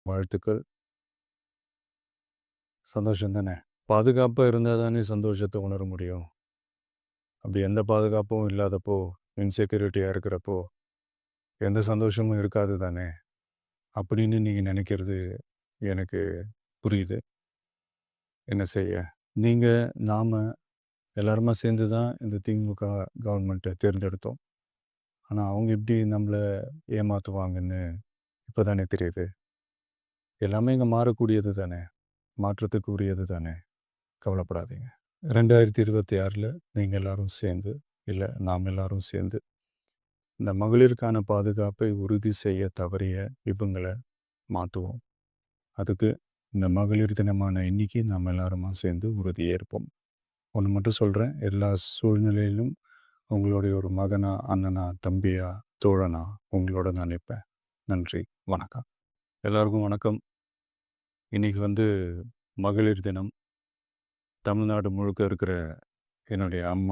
வாழ்த்துக்கள். சந்தோஷம் தானே! பாதுகாப்பா இருந்தா தானே சந்தோஷத்த உணர முடியும். அப்படி எந்த பாதுகாப்பும் இல்லாதப்போ, இன்செக்யூரிட்டியா இருக்கிறப்போ, எந்த சந்தோஷமும் இருக்காது தானே! அப்படின்னு நீங்க நினைக்கிறது எனக்கு புரியுது. என்ன செய்ய? நீங்க, நாம எல்லாருமா சேர்ந்து தான் இந்த திமுக கவர்மெண்ட்ட தேர்ந்தெடுத்தோம். ஆனா, அவங்க எப்படி நம்மள ஏமாத்துவாங்கன்னு இப்ப தானே தெரியுது. எல்லாமே இங்க மாறக்கூடியது தானே! மாற்றத்துக்கு உரியது தானே! கவலைப்படாதீங்க. 2026ல நீங்க எல்லாரும் சேர்ந்து, இல்ல நாம் எல்லாரும் சேர்ந்து, இந்த மகளிருக்கான பாதுகாப்பை உறுதி செய்ய தவறிய இவங்கள மாத்துவோம். அதுக்கு இந்த மகளிர் தினமான இன்னைக்கு நாம் எல்லாருமா சேர்ந்து உறுதியேற்போம். ஒண்ணு மட்டும் சொல்றேன், எல்லா சூழ்நிலையிலும் உங்களுடைய ஒரு மகனா, அண்ணனா, தம்பியா, தோழனா உங்களோட நான் நிப்பேன். நன்றி, வணக்கம். எல்லாருக்கும் வணக்கம். இன்னைக்கு மகளிர் தினம். தமிழ்நாடு முழுக்க இருக்கிற என்னுடைய அம்மா